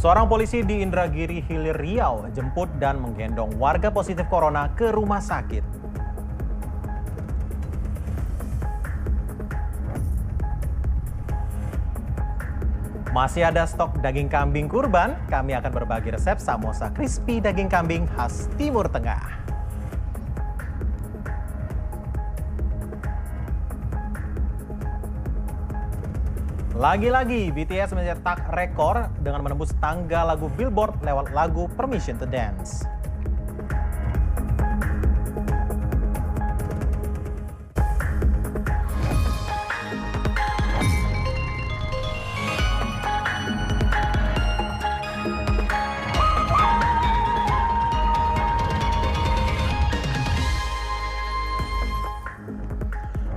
Seorang polisi di Indragiri Hilir Riau jemput dan menggendong warga positif corona ke rumah sakit. Masih ada stok daging kambing kurban, kami akan berbagi resep samosa crispy daging kambing khas Timur Tengah. Lagi-lagi BTS mencetak rekor dengan menembus tangga lagu Billboard lewat lagu Permission to Dance.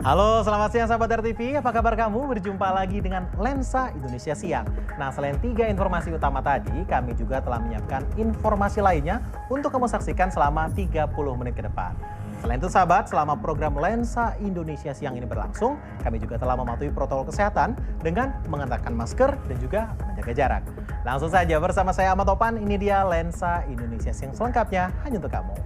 Halo, selamat siang sahabat RTV. Apa kabar kamu? Berjumpa lagi dengan Lensa Indonesia Siang. Nah, selain 3 informasi utama tadi, kami juga telah menyiapkan informasi lainnya untuk kamu saksikan selama 30 menit ke depan. Selain itu sahabat, selama program Lensa Indonesia Siang ini berlangsung, kami juga telah mematuhi protokol kesehatan dengan mengenakan masker dan juga menjaga jarak. Langsung saja bersama saya Ahmad Topan, ini dia Lensa Indonesia Siang selengkapnya hanya untuk kamu.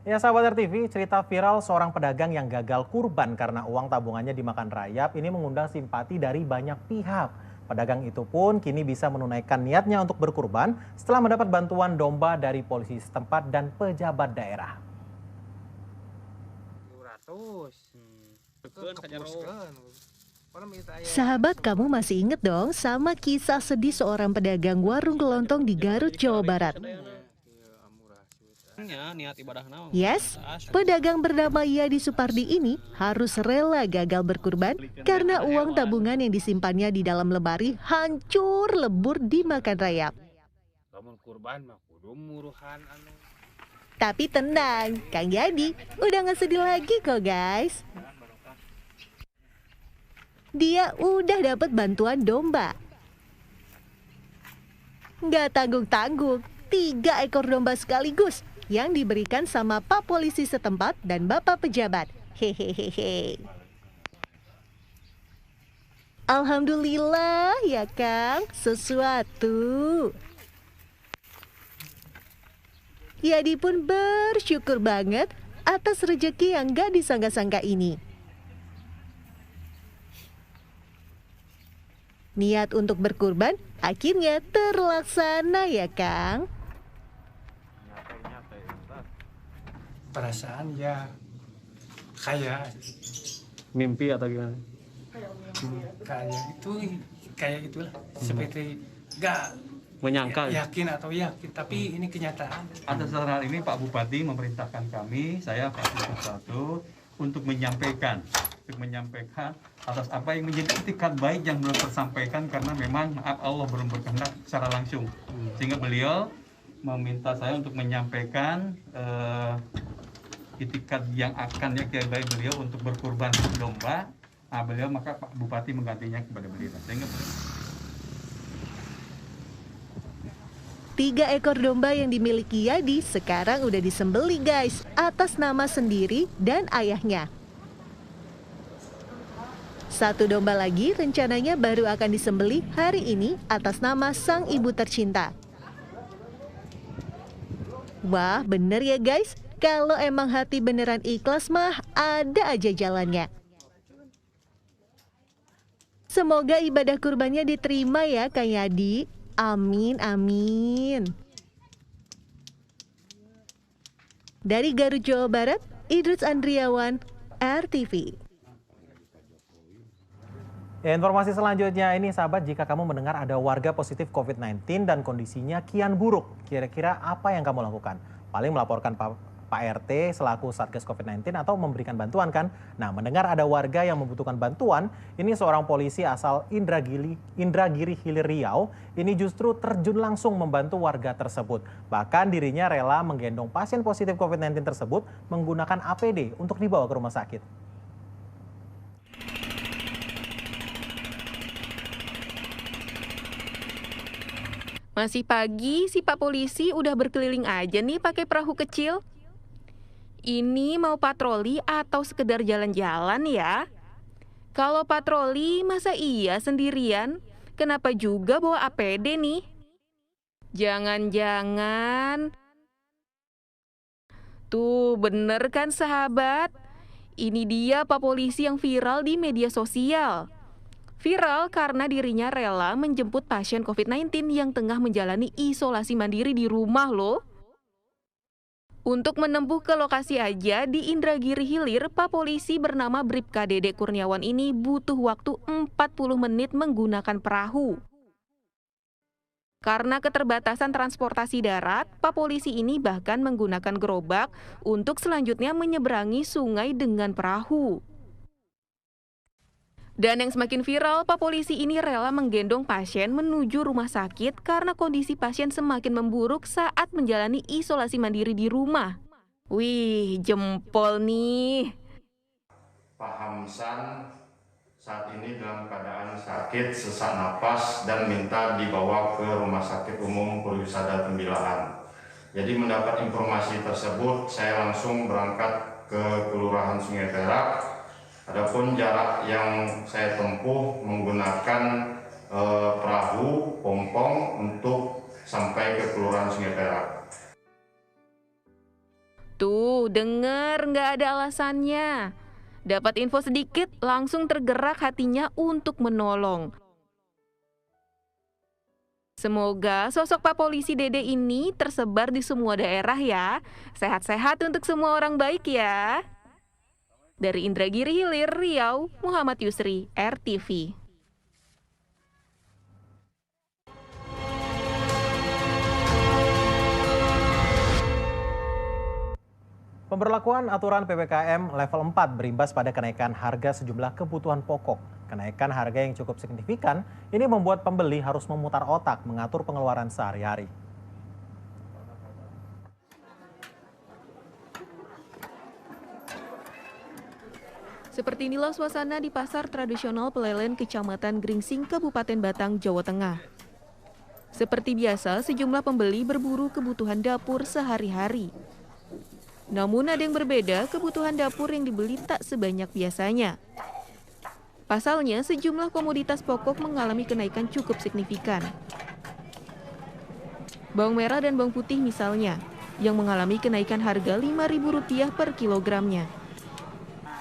Ya sahabat RTV, cerita viral seorang pedagang yang gagal kurban karena uang tabungannya dimakan rayap ini mengundang simpati dari banyak pihak. Pedagang itu pun kini bisa menunaikan niatnya untuk berkurban setelah mendapat bantuan domba dari polisi setempat dan pejabat daerah. Sahabat, kamu masih inget dong sama kisah sedih seorang pedagang warung kelontong di Garut, Jawa Barat? Yes, pedagang bernama Yadi Supardi ini harus rela gagal berkurban karena uang tabungan yang disimpannya di dalam lemari hancur lebur dimakan rayap. Tapi tenang, Kang Yadi udah gak sedih lagi kok guys. Dia udah dapat bantuan domba. Gak tanggung-tanggung, 3 ekor domba sekaligus yang diberikan sama Pak Polisi setempat dan Bapak Pejabat. Hehehe. Alhamdulillah ya Kang, sesuatu. Yadi pun bersyukur banget atas rezeki yang gak disangka-sangka ini. Niat untuk berkurban akhirnya terlaksana ya Kang. Perasaan ya kayak mimpi atau gimana? Kayak itulah. Seperti gak Menyangka yakin atau yakin, tapi ini kenyataan. Atas dasar hal ini Pak Bupati memerintahkan kami, saya Pak Bupati untuk menyampaikan atas apa yang menjadi itikat baik yang belum tersampaikan karena memang maaf Allah belum berkehendak secara langsung. Sehingga beliau meminta saya untuk menyampaikan itikat yang akan baik beliau untuk berkurban domba. Nah, beliau maka Pak Bupati menggantinya kepada beliau. Sehingga 3 ekor domba yang dimiliki Yadi sekarang udah disembeli guys, atas nama sendiri dan ayahnya. 1 domba lagi rencananya baru akan disembeli hari ini atas nama sang ibu tercinta. Wah, bener ya guys, kalau emang hati beneran ikhlas mah ada aja jalannya. Semoga ibadah kurbannya diterima ya Kang Yadi. Amin, amin. Dari Garut, Jawa Barat, Idrus Andriawan, RTV. Ya, informasi selanjutnya ini sahabat, jika kamu mendengar ada warga positif COVID-19 dan kondisinya kian buruk, kira-kira apa yang kamu lakukan? Paling melaporkan Pak RT selaku Satgas COVID-19 atau memberikan bantuan kan? Nah, mendengar ada warga yang membutuhkan bantuan, ini seorang polisi asal Indragiri Hilir Riau, ini justru terjun langsung membantu warga tersebut. Bahkan dirinya rela menggendong pasien positif COVID-19 tersebut menggunakan APD untuk dibawa ke rumah sakit. Masih pagi, si Pak Polisi udah berkeliling aja nih pakai perahu kecil. Ini mau patroli atau sekedar jalan-jalan ya? Kalau patroli, masa iya sendirian? Kenapa juga bawa APD nih? Jangan-jangan... Tuh, bener kan sahabat? Ini dia Pak Polisi yang viral di media sosial. Viral karena dirinya rela menjemput pasien COVID-19 yang tengah menjalani isolasi mandiri di rumah loh. Untuk menempuh ke lokasi aja di Indragiri Hilir, Pak Polisi bernama Bribka Dede Kurniawan ini butuh waktu 40 menit menggunakan perahu. Karena keterbatasan transportasi darat, Pak Polisi ini bahkan menggunakan gerobak untuk selanjutnya menyeberangi sungai dengan perahu. Dan yang semakin viral, Pak Polisi ini rela menggendong pasien menuju rumah sakit karena kondisi pasien semakin memburuk saat menjalani isolasi mandiri di rumah. Wih, jempol nih. Pak Hamsan saat ini dalam keadaan sakit, sesak napas, dan minta dibawa ke Rumah Sakit Umum Purwisada Tembilahan. Jadi mendapat informasi tersebut, saya langsung berangkat ke Kelurahan Sungai Perak. Adapun jarak yang saya tempuh menggunakan perahu pompong untuk sampai ke Kelurahan Sungai Perak. Tuh, denger nggak ada alasannya. Dapat info sedikit, langsung tergerak hatinya untuk menolong. Semoga sosok Pak Polisi Dede ini tersebar di semua daerah ya. Sehat-sehat untuk semua orang baik ya. Dari Indragiri Hilir, Riau, Muhammad Yusri, RTV. Pemberlakuan aturan PPKM level 4 berimbas pada kenaikan harga sejumlah kebutuhan pokok. Kenaikan harga yang cukup signifikan ini membuat pembeli harus memutar otak mengatur pengeluaran sehari-hari. Seperti inilah suasana di pasar tradisional Pelelen, Kecamatan Gringsing, Kabupaten Batang, Jawa Tengah. Seperti biasa, sejumlah pembeli berburu kebutuhan dapur sehari-hari. Namun ada yang berbeda, kebutuhan dapur yang dibeli tak sebanyak biasanya. Pasalnya, sejumlah komoditas pokok mengalami kenaikan cukup signifikan. Bawang merah dan bawang putih misalnya, yang mengalami kenaikan harga Rp5.000 per kilogramnya.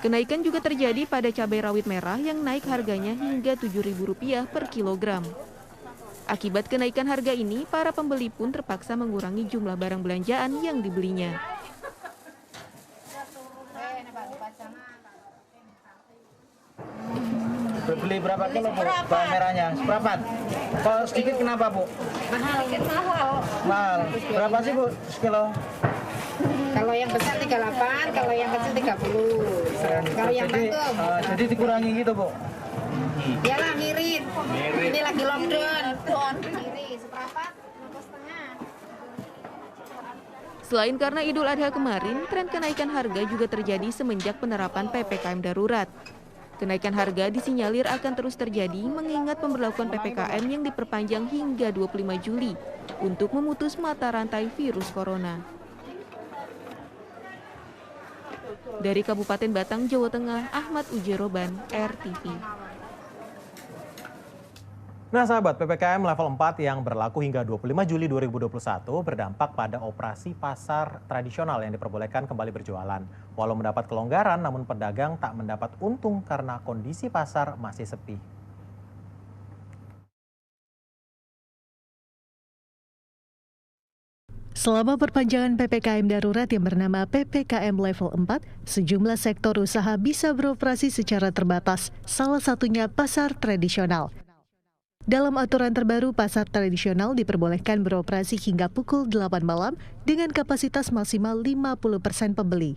Kenaikan juga terjadi pada cabai rawit merah yang naik harganya hingga Rp7.000 per kilogram. Akibat kenaikan harga ini, para pembeli pun terpaksa mengurangi jumlah barang belanjaan yang dibelinya. Beli berapa kilo, Bu? Bawang merahnya? Seperempat? Kalau sedikit kenapa, Bu? Mahal. Mahal. Berapa sih, Bu, sekilo? Kalau yang besar 38, kalau yang kecil 30. Kalau yang tanggung. Jadi dikurangi gitu, Bu? Iyalah, ngirit. Ini lagi lockdown. Ngirit, seperempat, 1,5. Selain karena Idul Adha kemarin, tren kenaikan harga juga terjadi semenjak penerapan PPKM darurat. Kenaikan harga disinyalir akan terus terjadi mengingat pemberlakuan PPKM yang diperpanjang hingga 25 Juli untuk memutus mata rantai virus corona. Dari Kabupaten Batang, Jawa Tengah, Ahmad Ujeroban, RTV. Nah sahabat, PPKM level 4 yang berlaku hingga 25 Juli 2021 berdampak pada operasi pasar tradisional yang diperbolehkan kembali berjualan. Walau mendapat kelonggaran, namun pedagang tak mendapat untung karena kondisi pasar masih sepi. Selama perpanjangan PPKM darurat yang bernama PPKM level 4, sejumlah sektor usaha bisa beroperasi secara terbatas, salah satunya pasar tradisional. Dalam aturan terbaru, pasar tradisional diperbolehkan beroperasi hingga pukul 8 malam dengan kapasitas maksimal 50% pembeli.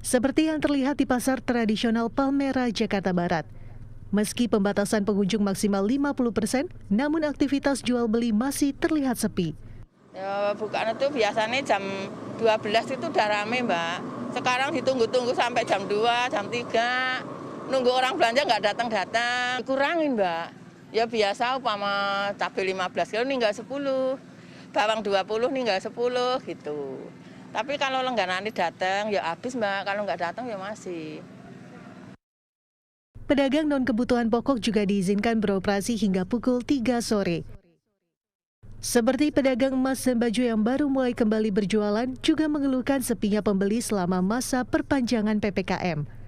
Seperti yang terlihat di pasar tradisional Palmera, Jakarta Barat. Meski pembatasan pengunjung maksimal 50%, namun aktivitas jual beli masih terlihat sepi. Ya, bukaan itu biasanya jam 12 itu udah rame, Mbak. Sekarang ditunggu-tunggu sampai jam 2, jam 3. Nunggu orang belanja nggak datang-datang. Kurangin, Mbak. Ya biasa umpama cabai 15 kilo nih nggak 10, bawang 20 nih nggak 10 gitu. Tapi kalau langganan ini datang ya habis Mbak, kalau nggak datang ya masih. Pedagang non-kebutuhan pokok juga diizinkan beroperasi hingga pukul 3 sore. Seperti pedagang emas dan baju yang baru mulai kembali berjualan juga mengeluhkan sepinya pembeli selama masa perpanjangan PPKM.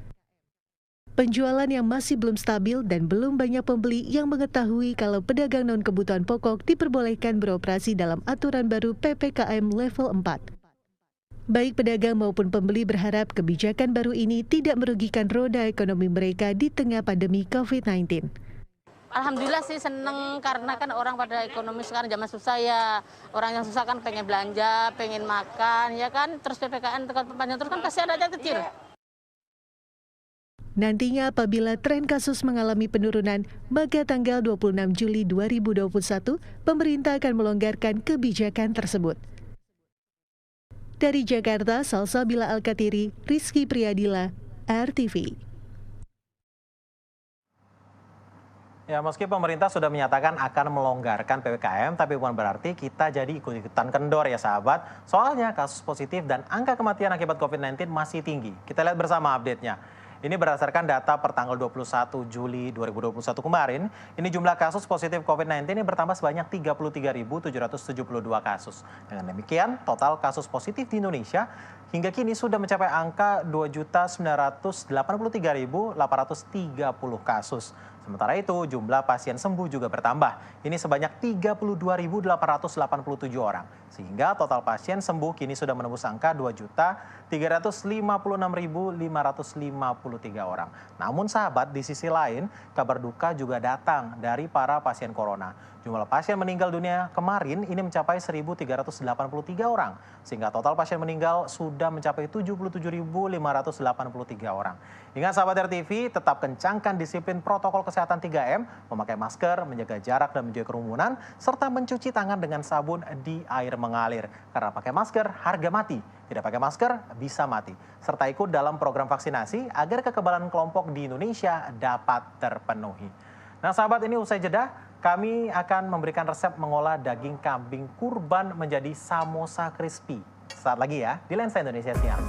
Penjualan yang masih belum stabil dan belum banyak pembeli yang mengetahui kalau pedagang non-kebutuhan pokok diperbolehkan beroperasi dalam aturan baru PPKM level 4. Baik pedagang maupun pembeli berharap kebijakan baru ini tidak merugikan roda ekonomi mereka di tengah pandemi COVID-19. Alhamdulillah sih seneng karena kan orang pada ekonomi sekarang zaman susah ya. Orang yang susah kan pengen belanja, pengen makan, ya kan. Terus PPKM tekan perpanjang terus kan pasti ada yang kecil. Nantinya apabila tren kasus mengalami penurunan, maka tanggal 26 Juli 2021, pemerintah akan melonggarkan kebijakan tersebut. Dari Jakarta, Salsabila Al-Katiri, Rizky Priadila, RTV. Ya, meski pemerintah sudah menyatakan akan melonggarkan PPKM, tapi bukan berarti kita jadi ikut-ikutan kendor ya sahabat. Soalnya kasus positif dan angka kematian akibat COVID-19 masih tinggi. Kita lihat bersama update-nya. Ini berdasarkan data per tanggal 21 Juli 2021 kemarin, ini jumlah kasus positif COVID-19 ini bertambah sebanyak 33.772 kasus. Dengan demikian, total kasus positif di Indonesia hingga kini sudah mencapai angka 2.983.830 kasus. Sementara itu, jumlah pasien sembuh juga bertambah. Ini sebanyak 32.887 orang. Sehingga total pasien sembuh kini sudah menembus angka 2.356.553 orang. Namun sahabat, di sisi lain, kabar duka juga datang dari para pasien corona. Jumlah pasien meninggal dunia kemarin ini mencapai 1.383 orang. Sehingga total pasien meninggal sudah mencapai 77.583 orang. Ingat sahabat RTV, tetap kencangkan disiplin protokol kesehatan 3M, memakai masker, menjaga jarak dan menjauhi kerumunan, serta mencuci tangan dengan sabun di air mengalir. Karena pakai masker, harga mati. Tidak pakai masker, bisa mati. Serta ikut dalam program vaksinasi agar kekebalan kelompok di Indonesia dapat terpenuhi. Nah sahabat, ini usai jeda, kami akan memberikan resep mengolah daging kambing kurban menjadi samosa crispy. Saat lagi ya, di Lensa Indonesia Siang.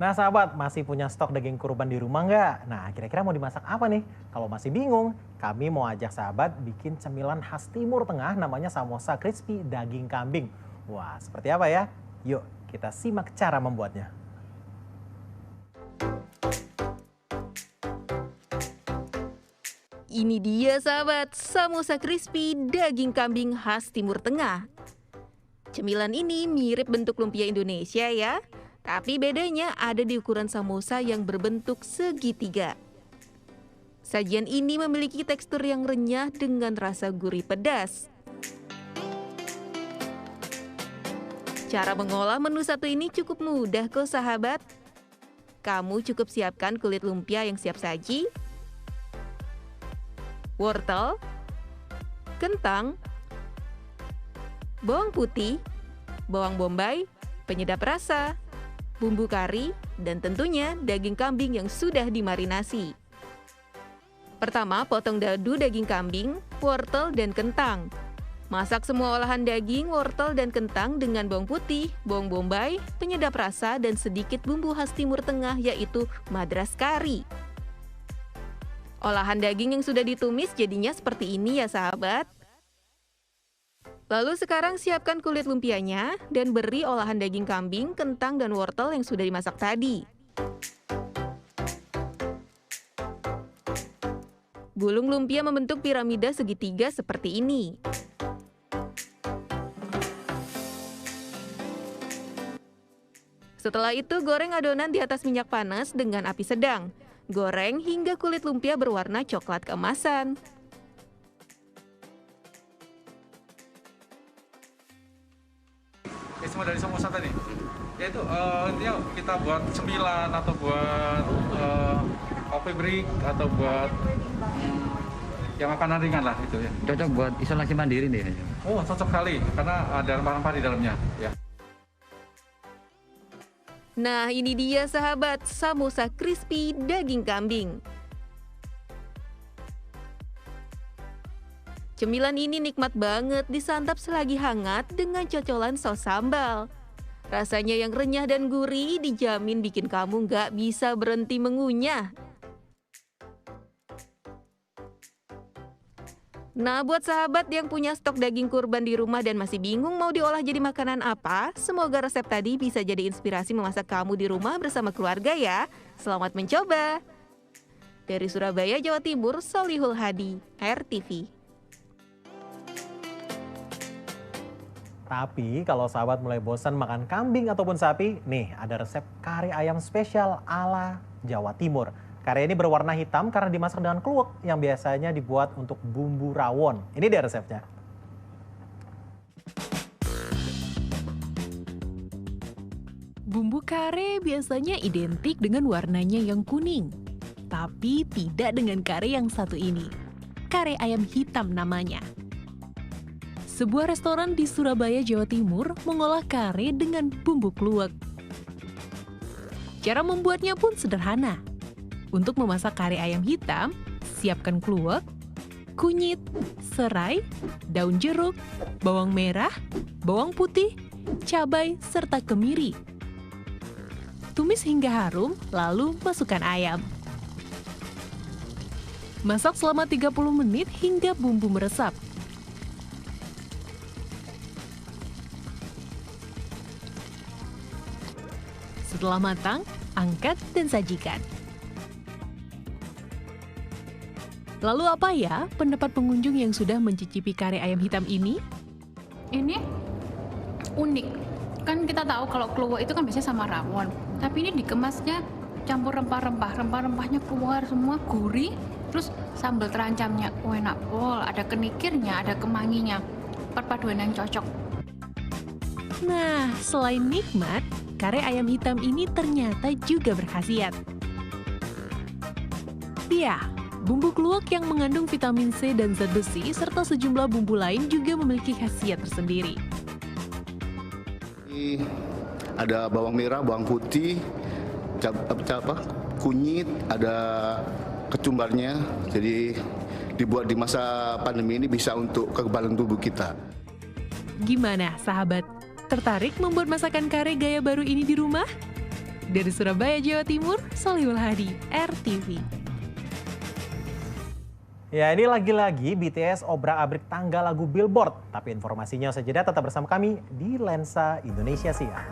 Nah sahabat, masih punya stok daging kurban di rumah nggak? Nah kira-kira mau dimasak apa nih? Kalau masih bingung, kami mau ajak sahabat bikin cemilan khas Timur Tengah namanya samosa crispy daging kambing. Wah seperti apa ya? Yuk kita simak cara membuatnya. Ini dia sahabat, samosa crispy daging kambing khas Timur Tengah. Cemilan ini mirip bentuk lumpia Indonesia ya. Tapi bedanya ada di ukuran samosa yang berbentuk segitiga. Sajian ini memiliki tekstur yang renyah dengan rasa gurih pedas. Cara mengolah menu satu ini cukup mudah kok sahabat. Kamu cukup siapkan kulit lumpia yang siap saji, wortel, kentang, bawang putih, bawang bombay, penyedap rasa, bumbu kari, dan tentunya daging kambing yang sudah dimarinasi. Pertama, potong dadu daging kambing, wortel, dan kentang. Masak semua olahan daging, wortel, dan kentang dengan bawang putih, bawang bombay, penyedap rasa, dan sedikit bumbu khas Timur Tengah yaitu madras kari. Olahan daging yang sudah ditumis jadinya seperti ini ya sahabat. Lalu sekarang siapkan kulit lumpianya dan beri olahan daging kambing, kentang, dan wortel yang sudah dimasak tadi. Gulung lumpia membentuk piramida segitiga seperti ini. Setelah itu goreng adonan di atas minyak panas dengan api sedang. Goreng hingga kulit lumpia berwarna coklat keemasan. Semua dari samosa tadi, yaitu intinya kita buat cemilan atau buat coffee break atau buat yang makanan ringan lah itu ya. Cocok buat isolasi mandiri nih. Oh cocok sekali karena ada rempah-rempah di dalamnya ya. Nah ini dia sahabat, samosa crispy daging kambing. Cemilan ini nikmat banget disantap selagi hangat dengan cocolan saus sambal. Rasanya yang renyah dan gurih dijamin bikin kamu nggak bisa berhenti mengunyah. Nah buat sahabat yang punya stok daging kurban di rumah dan masih bingung mau diolah jadi makanan apa, semoga resep tadi bisa jadi inspirasi memasak kamu di rumah bersama keluarga ya. Selamat mencoba! Dari Surabaya, Jawa Timur, Solihul Hadi, RTV. Tapi kalau sahabat mulai bosan makan kambing ataupun sapi, nih ada resep kari ayam spesial ala Jawa Timur. Kari ini berwarna hitam karena dimasak dengan kluwek yang biasanya dibuat untuk bumbu rawon. Ini dia resepnya. Bumbu kare biasanya identik dengan warnanya yang kuning. Tapi tidak dengan kare yang satu ini. Kare ayam hitam namanya. Sebuah restoran di Surabaya, Jawa Timur mengolah kare dengan bumbu kluwek. Cara membuatnya pun sederhana. Untuk memasak kare ayam hitam, siapkan kluwek, kunyit, serai, daun jeruk, bawang merah, bawang putih, cabai, serta kemiri. Tumis hingga harum, lalu masukkan ayam. Masak selama 30 menit hingga bumbu meresap. Setelah matang, angkat dan sajikan. Lalu apa ya pendapat pengunjung yang sudah mencicipi kare ayam hitam ini? Ini unik. Kan kita tahu kalau kluwek itu kan biasanya sama rawon. Tapi ini dikemasnya campur rempah-rempah. Rempah-rempahnya keluar semua, gurih. Terus sambal terancamnya enak pol. Ada kenikirnya, ada kemanginya. Perpaduan yang cocok. Nah, selain nikmat, kare ayam hitam ini ternyata juga berkhasiat. Ya, bumbu kluwek yang mengandung vitamin C dan zat besi serta sejumlah bumbu lain juga memiliki khasiat tersendiri. Ada bawang merah, bawang putih, kunyit, ada kecumbarnya. Jadi dibuat di masa pandemi ini bisa untuk kekebalan tubuh kita. Gimana sahabat? Tertarik membuat masakan kare gaya baru ini di rumah? Dari Surabaya, Jawa Timur, Solihul Hadi, RTV. Ya, ini lagi-lagi BTS obrak-abrik tangga lagu Billboard. Tapi informasinya usai jeda, tetap bersama kami di Lensa Indonesia Siang.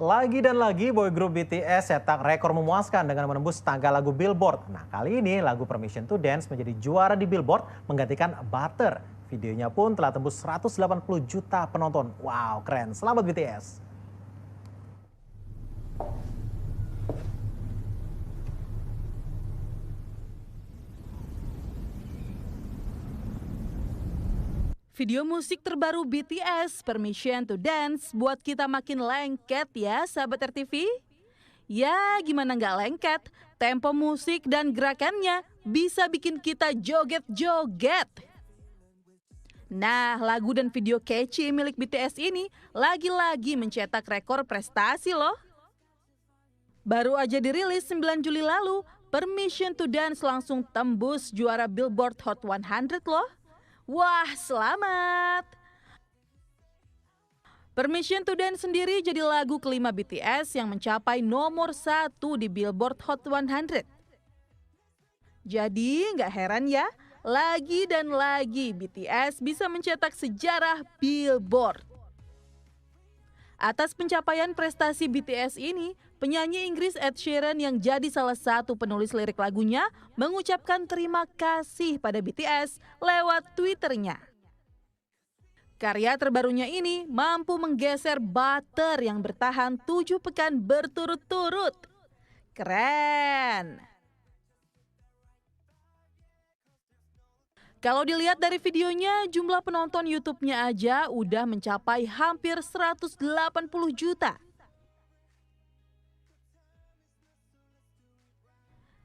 Lagi dan lagi boy group BTS cetak rekor memuaskan dengan menembus tangga lagu Billboard. Nah, kali ini lagu Permission to Dance menjadi juara di Billboard menggantikan Butter. Videonya pun telah tembus 180 juta penonton. Wow, keren. Selamat BTS. Video musik terbaru BTS, Permission to Dance, buat kita makin lengket ya sahabat RTV. Ya gimana nggak lengket, tempo musik dan gerakannya bisa bikin kita joget-joget. Nah, lagu dan video catchy milik BTS ini lagi-lagi mencetak rekor prestasi loh. Baru aja dirilis 9 Juli lalu, Permission to Dance langsung tembus juara Billboard Hot 100 loh. Wah, selamat! Permission to Dance sendiri jadi lagu kelima BTS yang mencapai nomor 1 di Billboard Hot 100. Jadi nggak heran ya, lagi dan lagi BTS bisa mencetak sejarah Billboard. Atas pencapaian prestasi BTS ini, penyanyi Inggris Ed Sheeran yang jadi salah satu penulis lirik lagunya mengucapkan terima kasih pada BTS lewat Twitternya. Karya terbarunya ini mampu menggeser Butter yang bertahan 7 pekan berturut-turut. Keren! Kalau dilihat dari videonya, jumlah penonton YouTube-nya aja udah mencapai hampir 180 juta.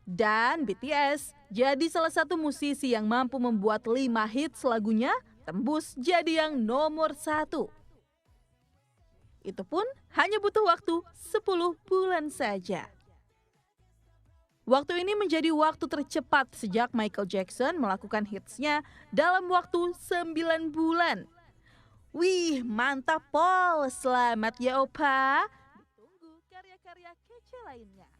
Dan BTS jadi salah satu musisi yang mampu membuat 5 hits lagunya tembus jadi yang nomor 1. Itu pun hanya butuh waktu 10 bulan saja. Waktu ini menjadi waktu tercepat sejak Michael Jackson melakukan hitsnya dalam waktu 9 bulan. Wih, mantap Pol, selamat ya Opa. Ditunggu karya-karya kece lainnya.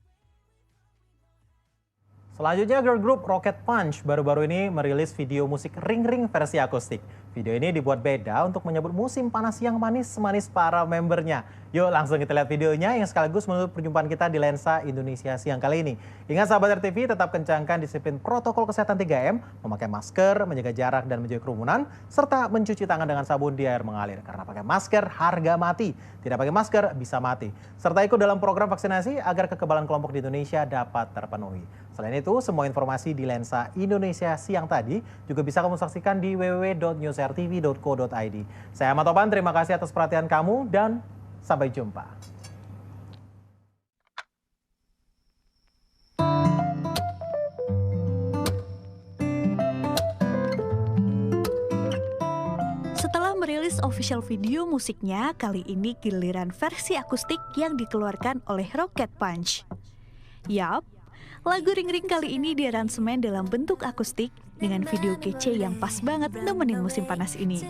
Selanjutnya, girl group Rocket Punch baru-baru ini merilis video musik Ring Ring versi akustik. Video ini dibuat beda untuk menyambut musim panas yang manis-manis para membernya. Yuk langsung kita lihat videonya yang sekaligus menutup perjumpaan kita di Lensa Indonesia siang kali ini. Ingat sahabat RTV, tetap kencangkan disiplin protokol kesehatan 3M, memakai masker, menjaga jarak dan menjauhi kerumunan, serta mencuci tangan dengan sabun di air mengalir. Karena pakai masker harga mati, tidak pakai masker bisa mati. Serta ikut dalam program vaksinasi agar kekebalan kelompok di Indonesia dapat terpenuhi. Selain itu, semua informasi di Lensa Indonesia siang tadi juga bisa kamu saksikan di www.newsrtv.co.id. Saya Ahmad Topan, terima kasih atas perhatian kamu dan sampai jumpa. Setelah merilis official video musiknya, kali ini giliran versi akustik yang dikeluarkan oleh Rocket Punch. Yap, lagu Ring Ring kali ini diaransemen dalam bentuk akustik dengan video kece yang pas banget nemenin musim panas ini.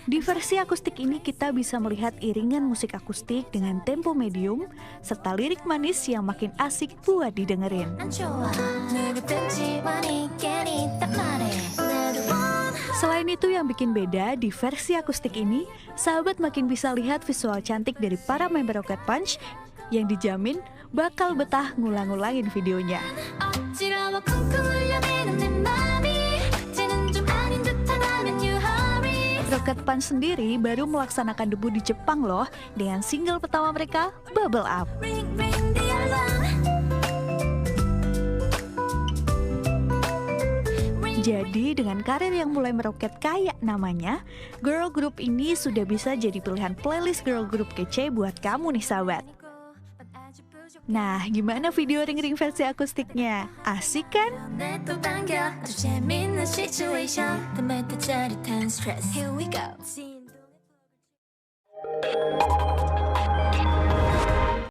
Di versi akustik ini kita bisa melihat iringan musik akustik dengan tempo medium serta lirik manis yang makin asik buat didengerin. Selain itu yang bikin beda di versi akustik ini, sahabat makin bisa lihat visual cantik dari para member Rocket Punch yang dijamin bakal betah ngulang-ngulangin videonya. Rocket Punch sendiri baru melaksanakan debut di Jepang loh dengan single pertama mereka, Bubble Up. Jadi dengan karir yang mulai meroket kayak namanya, girl group ini sudah bisa jadi pilihan playlist girl group kece buat kamu nih sahabat. Nah, gimana video Ring Ring versi akustiknya? Asik kan? Here we go.